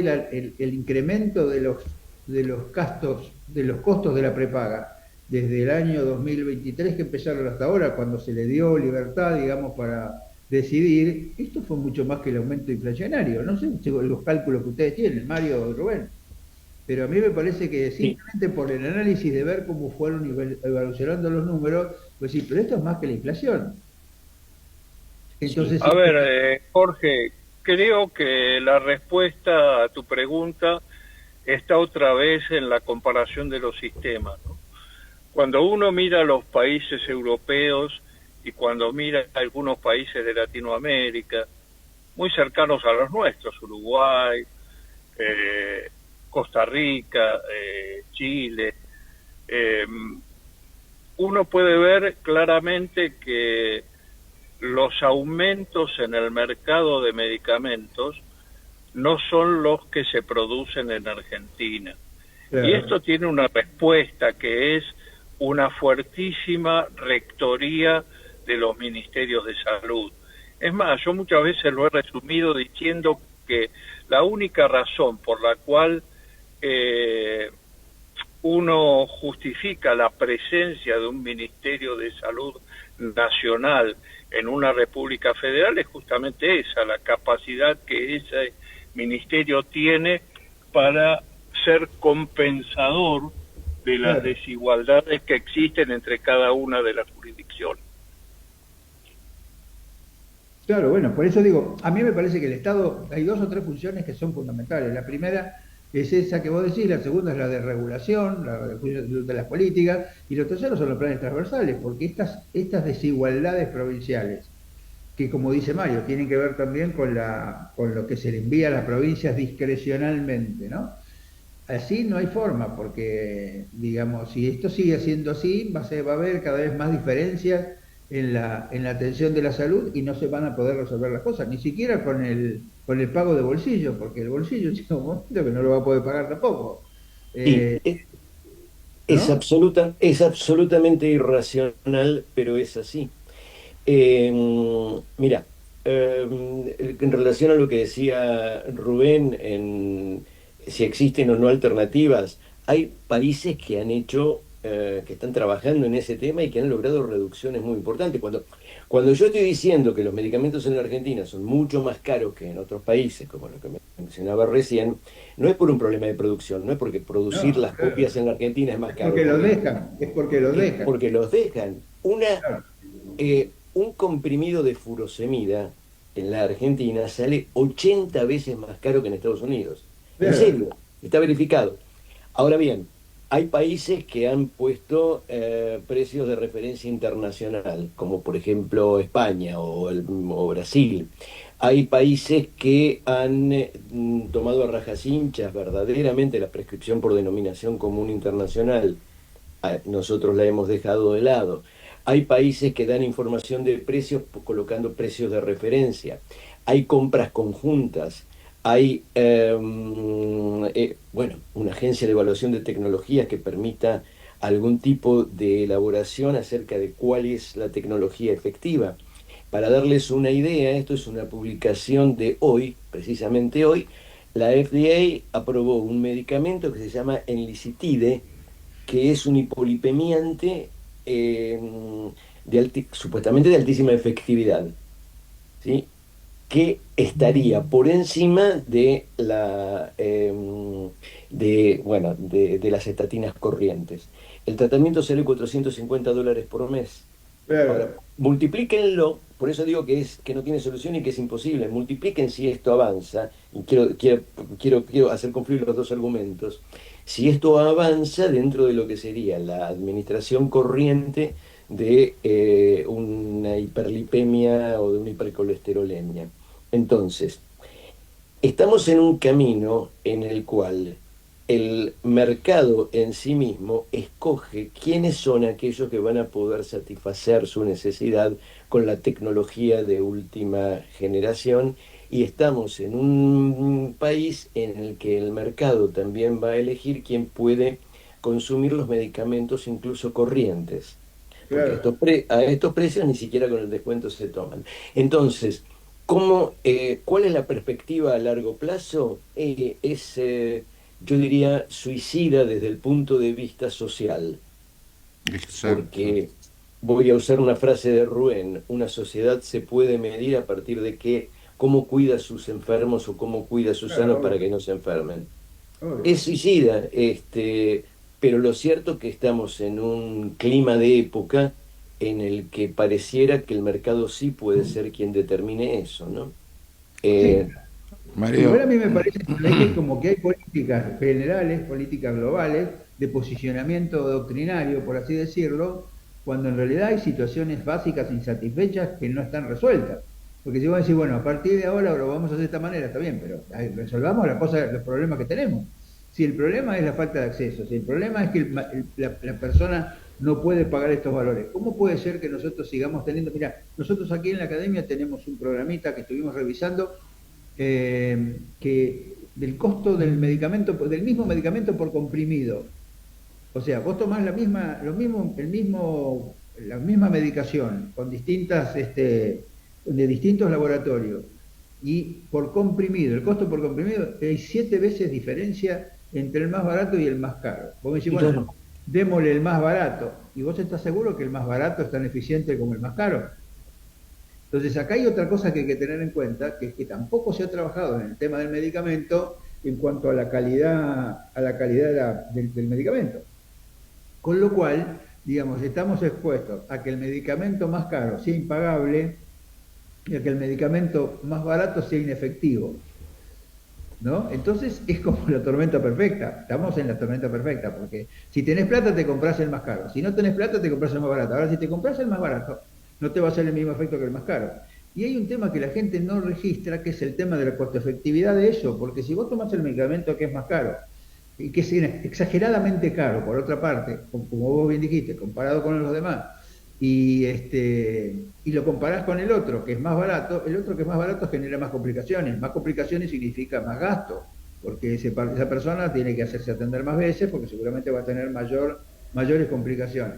el incremento de los costos de la prepaga, desde el año 2023 que empezaron hasta ahora, cuando se le dio libertad, digamos, para decidir, esto fue mucho más que el aumento inflacionario. No sé los cálculos que ustedes tienen, Mario o Rubén, pero a mí me parece que simplemente por el análisis de ver cómo fueron evolucionando los números, pues sí, pero esto es más que la inflación. Entonces, A ver, Jorge, creo que la respuesta a tu pregunta está otra vez en la comparación de los sistemas, ¿no? Cuando uno mira los países europeos y cuando mira algunos países de Latinoamérica, muy cercanos a los nuestros, Uruguay, Costa Rica, Chile, uno puede ver claramente que los aumentos en el mercado de medicamentos no son los que se producen en Argentina. Claro. Y esto tiene una respuesta que es una fuertísima rectoría de los ministerios de salud. Es más, yo muchas veces lo he resumido diciendo que la única razón por la cual uno justifica la presencia de un Ministerio de Salud Nacional en una República Federal es justamente esa, la capacidad que ese ministerio tiene para ser compensador de las desigualdades que existen entre cada una de las jurisdicciones. Claro, bueno, por eso digo, a mí me parece que el Estado, hay dos o tres funciones que son fundamentales. La primera es esa que vos decís, la segunda es la de regulación, la de las políticas, y lo tercero son los planes transversales, porque estas desigualdades provinciales, que como dice Mario, tienen que ver también con lo que se le envía a las provincias discrecionalmente, ¿no? Así no hay forma, porque, digamos, si esto sigue siendo así, va a haber cada vez más diferencias en la atención de la salud y no se van a poder resolver las cosas, ni siquiera con el pago de bolsillo, porque el bolsillo llega un momento que no lo va a poder pagar tampoco. Sí, ¿No? es absolutamente irracional, pero es así. Mira, en relación a lo que decía Rubén, en si existen o no alternativas, hay países que han hecho, que están trabajando en ese tema y que han logrado reducciones muy importantes. Cuando yo estoy diciendo que los medicamentos en la Argentina son mucho más caros que en otros países, como lo que mencionaba recién, no es por un problema de producción, no es porque producir No, las copias en la Argentina es más es caro, porque los dejan, es porque los es dejan. porque los dejan. Claro, Un comprimido de furosemida en la Argentina sale 80 veces más caro que en Estados Unidos. En claro. serio, está verificado. Ahora bien, hay países que han puesto precios de referencia internacional, como por ejemplo España o Brasil. Hay países que han tomado a rajas hinchas verdaderamente la prescripción por denominación común internacional. Nosotros la hemos dejado de lado. Hay países que dan información de precios colocando precios de referencia. Hay compras conjuntas. Hay, bueno, una agencia de evaluación de tecnologías que permita algún tipo de elaboración acerca de cuál es la tecnología efectiva. Para darles una idea, esto es una publicación de hoy, precisamente hoy, la FDA aprobó un medicamento que se llama Enlicitide, que es un hipolipemiante supuestamente de altísima efectividad, ¿sí? Que estaría por encima de de las estatinas corrientes. El tratamiento sale $450 por mes. Ahora, Claro. multiplíquenlo, por eso digo que no tiene solución y que es imposible. Multipliquen si esto avanza, y quiero hacer confluir los dos argumentos. Si esto avanza dentro de lo que sería la administración corriente de una hiperlipemia o de una hipercolesterolemia. Entonces, estamos en un camino en el cual el mercado en sí mismo escoge quiénes son aquellos que van a poder satisfacer su necesidad con la tecnología de última generación, y estamos en un país en el que el mercado también va a elegir quién puede consumir los medicamentos incluso corrientes, porque Claro. a estos precios ni siquiera con el descuento se toman. Entonces, ¿cuál es la perspectiva a largo plazo? Yo diría, suicida desde el punto de vista social, Exacto. porque voy a usar una frase de Rubén: una sociedad se puede medir a partir de cómo cuida a sus enfermos o cómo cuida a sus Claro, sanos para obvio, que no se enfermen. obvio. Es suicida, pero lo cierto es que estamos en un clima de época en el que pareciera que el mercado sí puede ser quien determine eso, ¿no? Sí, Eh, igual Mario, a mí me parece que como que hay políticas generales, políticas globales, de posicionamiento doctrinario, por así decirlo, cuando en realidad hay situaciones básicas insatisfechas que no están resueltas. Porque si vos decís, bueno, a partir de ahora lo vamos a hacer de esta manera, está bien, pero resolvamos los problemas que tenemos. Si el problema es la falta de acceso, si el problema es que la persona no puede pagar estos valores, ¿cómo puede ser que nosotros sigamos teniendo? Mira, nosotros aquí en la academia tenemos un programita que estuvimos revisando, que del costo del medicamento, del mismo medicamento por comprimido. O sea, vos tomás la misma medicación con de distintos laboratorios, y por comprimido, el costo por comprimido, hay 7 veces diferencia entre el más barato y el más caro. Vos me decís, y bueno, claro, démosle el más barato, y vos estás seguro que el más barato es tan eficiente como el más caro. Entonces acá hay otra cosa que hay que tener en cuenta, que es que tampoco se ha trabajado en el tema del medicamento en cuanto a la calidad del medicamento. Con lo cual, digamos, estamos expuestos a que el medicamento más caro sea impagable y a que el medicamento más barato sea inefectivo, ¿no? Entonces es como la tormenta perfecta, estamos en la tormenta perfecta, porque si tenés plata te compras el más caro, si no tenés plata te compras el más barato. Ahora, si te compras el más barato, no te va a hacer el mismo efecto que el más caro. Y hay un tema que la gente no registra, que es el tema de la costo-efectividad de eso, porque si vos tomás el medicamento que es más caro, y que es exageradamente caro, por otra parte, como vos bien dijiste, comparado con los demás, y lo comparás con el otro, que es más barato, el otro que es más barato genera más complicaciones. Más complicaciones significa más gasto, porque esa persona tiene que hacerse atender más veces, porque seguramente va a tener mayores complicaciones.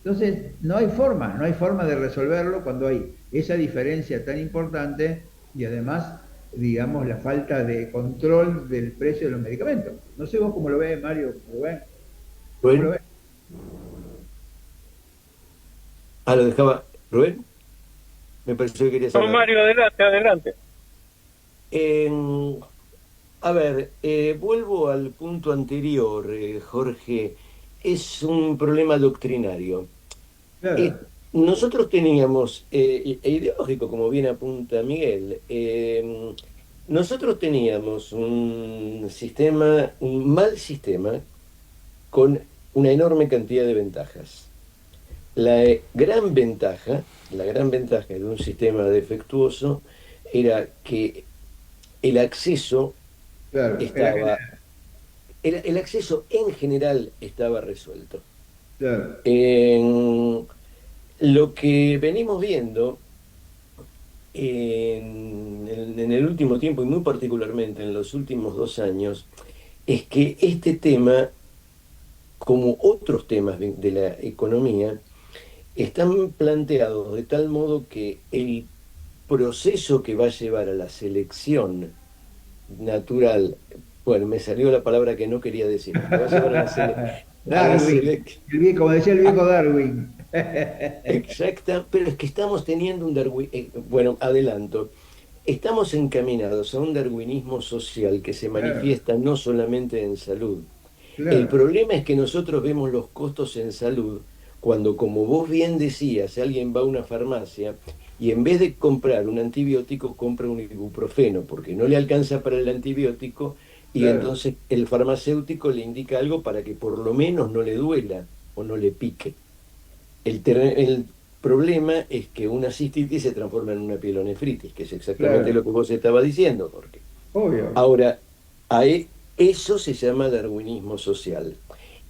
Entonces, no hay forma de resolverlo cuando hay esa diferencia tan importante y además, digamos, la falta de control del precio de los medicamentos. No sé vos cómo lo ves, Mario, Rubén. ¿Cómo lo ves? Ah, lo dejaba. ¿Rubén? Me pareció que querías No, hablar. Mario, adelante, adelante. A ver, vuelvo al punto anterior, Jorge. Es un problema doctrinario. Claro, Nosotros teníamos, ideológico, como bien apunta Miguel, nosotros teníamos un sistema, un mal sistema, con una enorme cantidad de ventajas. La gran ventaja de un sistema defectuoso era que el acceso claro, estaba, el acceso en general estaba resuelto. claro. Lo que venimos viendo en el último tiempo, y muy particularmente en los últimos 2 años, es que este tema, como otros temas de la economía, están planteados de tal modo que el proceso que va a llevar a la selección natural, bueno, me salió la palabra que no quería decir, que va a llevar a Darwin, como decía el viejo Darwin. exacta, pero es que estamos teniendo un Darwin, bueno, adelanto, estamos encaminados a un darwinismo social que se Claro, manifiesta no solamente en salud. El claro, problema es que nosotros vemos los costos en salud cuando, como vos bien decías, alguien va a una farmacia y en vez de comprar un antibiótico, compra un ibuprofeno, porque no le alcanza para el antibiótico, y claro, entonces el farmacéutico le indica algo para que por lo menos no le duela o no le pique. El problema es que una cistitis se transforma en una pielonefritis, que es exactamente claro. lo que vos estabas diciendo, Jorge. Obvio. Ahora, eso se llama darwinismo social.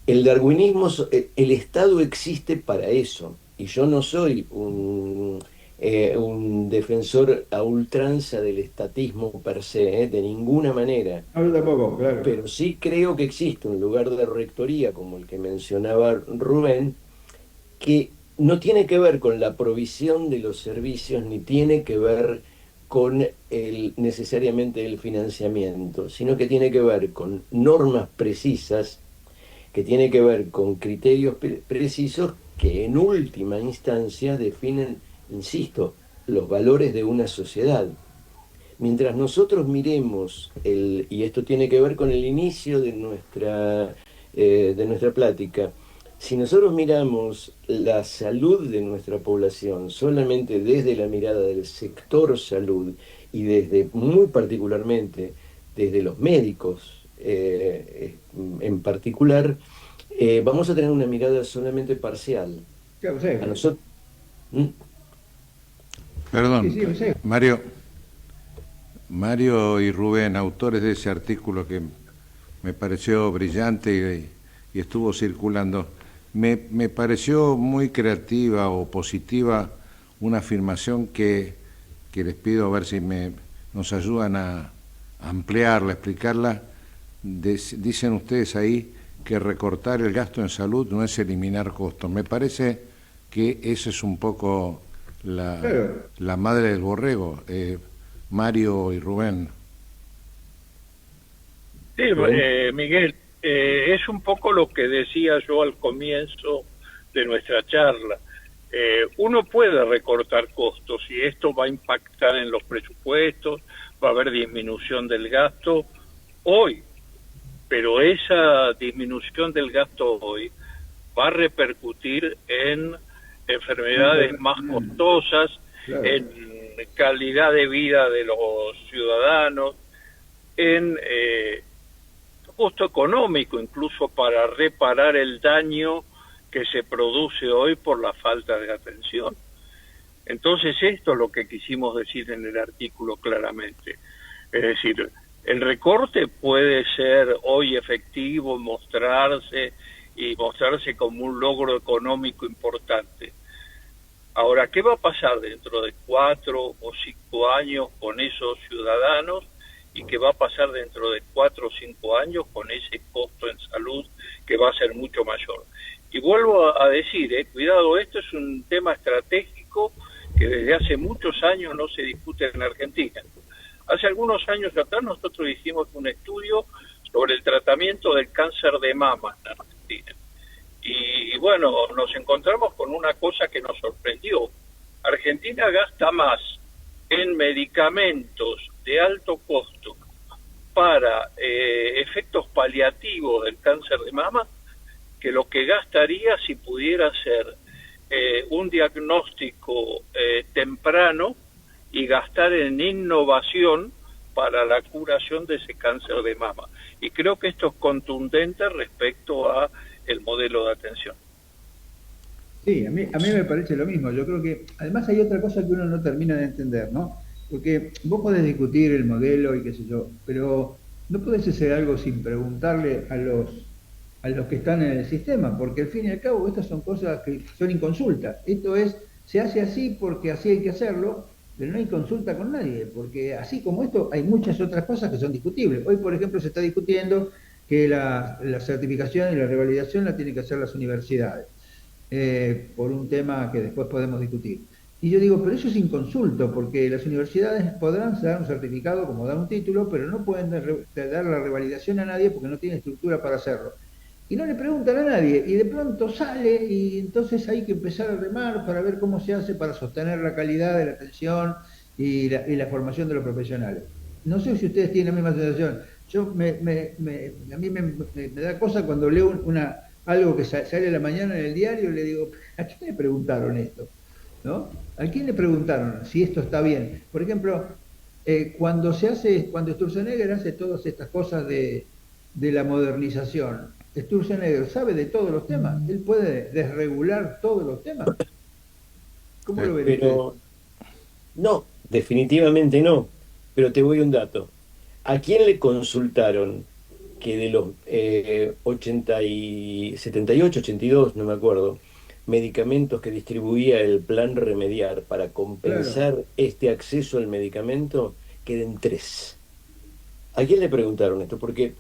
El Estado existe para eso, y yo no soy un defensor a ultranza del estatismo per se, de ninguna manera, No, yo tampoco, claro. pero sí creo que existe un lugar de rectoría, como el que mencionaba Rubén, que no tiene que ver con la provisión de los servicios, ni tiene que ver con necesariamente el financiamiento, sino que tiene que ver con normas precisas, que tiene que ver con criterios precisos que en última instancia definen, insisto, los valores de una sociedad. Mientras nosotros miremos, y esto tiene que ver con el inicio de nuestra plática, si nosotros miramos la salud de nuestra población solamente desde la mirada del sector salud y desde, muy particularmente, desde los médicos en particular, vamos a tener una mirada solamente parcial. Claro, sí. A nosotros... Perdón, Sí, sí, sí. Mario y Rubén, autores de ese artículo que me pareció brillante y estuvo circulando, me pareció muy creativa o positiva una afirmación que les pido a ver si nos ayudan a ampliarla, explicarla. Dicen ustedes ahí que recortar el gasto en salud no es eliminar costos. Me parece que esa es un poco Claro. la madre del borrego. Mario y Rubén. Sí, Rubén. Miguel, es un poco lo que decía yo al comienzo de nuestra charla. Uno puede recortar costos y esto va a impactar en los presupuestos, va a haber disminución del gasto hoy, pero esa disminución del gasto hoy va a repercutir en enfermedades más costosas, Claro. en calidad de vida de los ciudadanos, en costo económico, incluso para reparar el daño que se produce hoy por la falta de atención. Entonces esto es lo que quisimos decir en el artículo claramente. Es decir, el recorte puede ser hoy efectivo, mostrarse como un logro económico importante. Ahora, ¿qué va a pasar dentro de 4 o 5 años con esos ciudadanos? ¿Y qué va a pasar dentro de 4 o 5 años con ese costo en salud que va a ser mucho mayor? Y vuelvo a decir, cuidado, esto es un tema estratégico que desde hace muchos años no se discute en Argentina. Hace algunos años atrás nosotros hicimos un estudio sobre el tratamiento del cáncer de mama en Argentina. Y bueno, nos encontramos con una cosa que nos sorprendió. Argentina gasta más en medicamentos de alto costo para efectos paliativos del cáncer de mama que lo que gastaría si pudiera ser un diagnóstico temprano y gastar en innovación para la curación de ese cáncer de mama. Y creo que esto es contundente respecto a el modelo de atención. Sí, a mí me parece lo mismo. Yo creo que, además hay otra cosa que uno no termina de entender, ¿no? Porque vos podés discutir el modelo y qué sé yo, pero no podés hacer algo sin preguntarle a los que están en el sistema, porque al fin y al cabo estas son cosas que son inconsultas. Esto es, se hace así porque así hay que hacerlo, pero no hay consulta con nadie, porque así como esto hay muchas otras cosas que son discutibles. Hoy, por ejemplo, se está discutiendo que la certificación y la revalidación la tienen que hacer las universidades, por un tema que después podemos discutir. Y yo digo, pero eso es inconsulto, porque las universidades podrán dar un certificado como dar un título, pero no pueden dar la revalidación a nadie porque no tienen estructura para hacerlo. Y no le preguntan a nadie, y de pronto sale, y entonces hay que empezar a remar para ver cómo se hace para sostener la calidad de la atención y la formación de los profesionales. No sé si ustedes tienen la misma sensación. Yo a mí me da cosa cuando leo algo que sale a la mañana en el diario, le digo, ¿a quién le preguntaron esto? ¿No? ¿A quién le preguntaron si esto está bien? Por ejemplo, cuando Sturzenegger hace todas estas cosas de la modernización, Sturzenegger sabe de todos los temas, él puede desregular todos los temas. ¿Cómo lo ven Pero ustedes? no, definitivamente no. Pero te voy a un dato. ¿A quién le consultaron que de los 78, 82, no me acuerdo, medicamentos que distribuía el plan Remediar para compensar Claro. este acceso al medicamento, queden 3? ¿A quién le preguntaron esto? Porque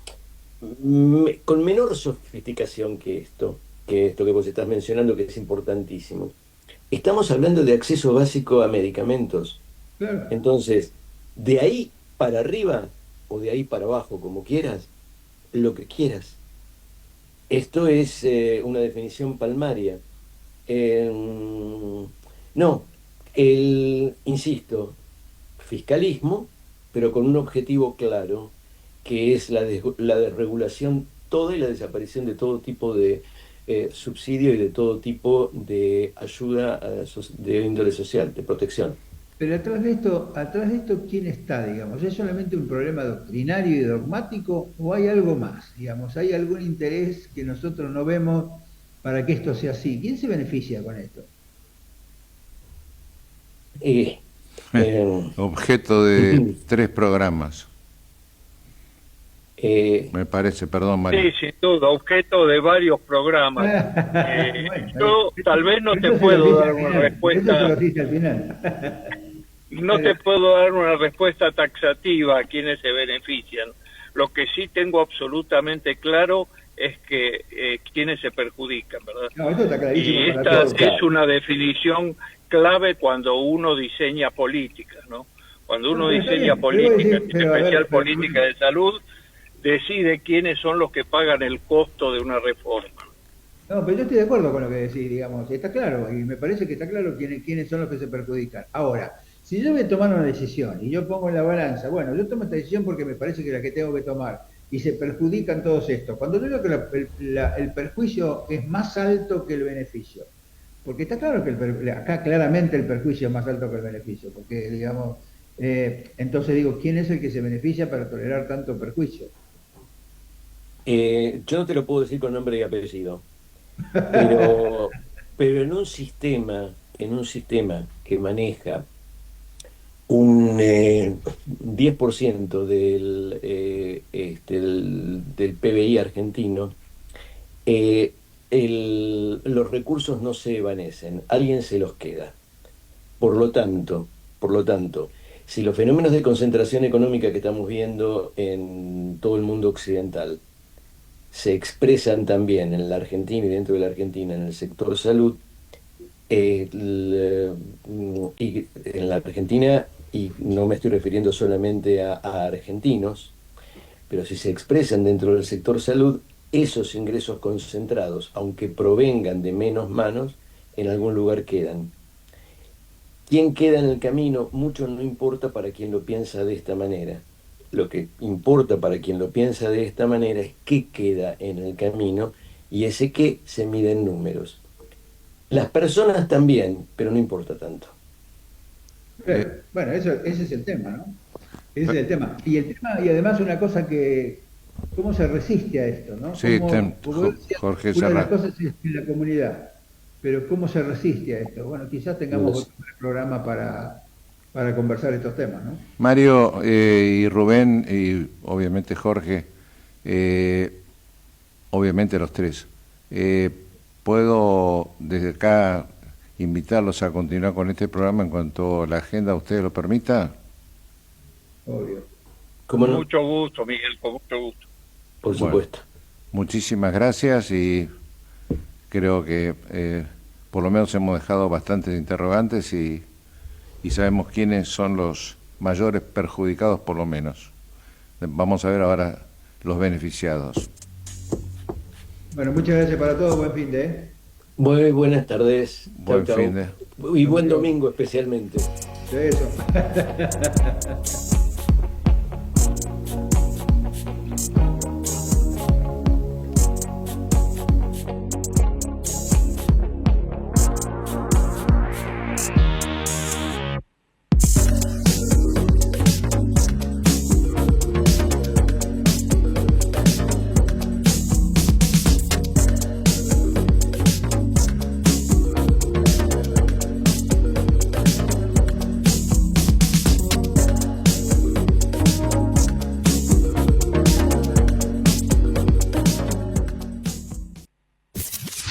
con menor sofisticación que esto que vos estás mencionando, que es importantísimo, estamos hablando de acceso básico a medicamentos. Claro. Entonces, de ahí para arriba o de ahí para abajo, como quieras, lo que quieras. Esto es una definición palmaria. No, insisto, fiscalismo, pero con un objetivo claro, que es la desregulación toda y la desaparición de todo tipo de subsidio y de todo tipo de ayuda de índole social, de protección. Pero atrás de esto, ¿quién está, digamos? ¿Es solamente un problema doctrinario y dogmático o hay algo más, digamos? ¿Hay algún interés que nosotros no vemos para que esto sea así? ¿Quién se beneficia con esto? Eh, eh, Objeto de 3 programas, eh, me parece, perdón, Mario. Sí, sin duda, objeto de varios programas. Yo tal vez no te puedo dar una Eso se respuesta, lo dice al final. no te puedo dar una respuesta taxativa a quienes se benefician. Lo que sí tengo absolutamente claro es que quienes se perjudican, ¿verdad? No, esto está clarísimo Y para esta todos. es una definición clave cuando uno diseña políticas, ¿no? Cuando uno No, pero está diseña bien, pero voy a políticas, decir, en pero a ver, especial pero- política de salud, decide quiénes son los que pagan el costo de una reforma. No, pero yo estoy de acuerdo con lo que decís, digamos, está claro, y me parece que está claro quiénes son los que se perjudican. Ahora, si yo voy a tomar una decisión y yo pongo en la balanza, bueno, yo tomo esta decisión porque me parece que es la que tengo que tomar, y se perjudican todos estos. Cuando yo digo que el perjuicio es más alto que el beneficio, porque está claro que acá claramente el perjuicio es más alto que el beneficio, porque digamos, entonces digo, ¿quién es el que se beneficia para tolerar tanto perjuicio? Yo no te lo puedo decir con nombre y apellido, pero, pero en un sistema que maneja un 10% del PBI argentino, los recursos no se evanescen, alguien se los queda. Por lo tanto, si los fenómenos de concentración económica que estamos viendo en todo el mundo occidental se expresan también en la Argentina y dentro de la Argentina en el sector salud, y en la Argentina, y no me estoy refiriendo solamente a argentinos, pero si se expresan dentro del sector salud, esos ingresos concentrados, aunque provengan de menos manos, en algún lugar quedan. ¿Quién queda en el camino? Mucho no importa para quien lo piensa de esta manera. Lo que importa para quien lo piensa de esta manera es qué queda en el camino, y ese qué se mide en números. Las personas también, pero no importa tanto. Bueno, ese es el tema, ¿no? Ese es el tema. Y además una cosa que, ¿cómo se resiste a esto, no? Sí, Como decía, Jorge una de las Serra. cosas es en la comunidad, pero ¿cómo se resiste a esto? Bueno, quizás tengamos otro programa para conversar estos temas, ¿no? Mario y Rubén y obviamente Jorge, obviamente los tres, puedo desde acá invitarlos a continuar con este programa en cuanto la agenda a ustedes lo permita. Obvio. ¿Cómo Con no? mucho gusto, Miguel, con mucho gusto. Por Bueno, supuesto. muchísimas gracias y creo que por lo menos hemos dejado bastantes interrogantes y sabemos quiénes son los mayores perjudicados por lo menos. Vamos a ver ahora los beneficiados. Bueno, muchas gracias para todos, buen fin de. Muy buenas tardes. Buen Chau, chau. fin de. Y buen domingo especialmente. Eso.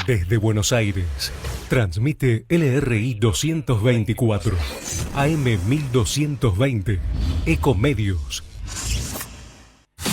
Desde Buenos Aires, transmite LRI 224, AM 1220, Ecomedios.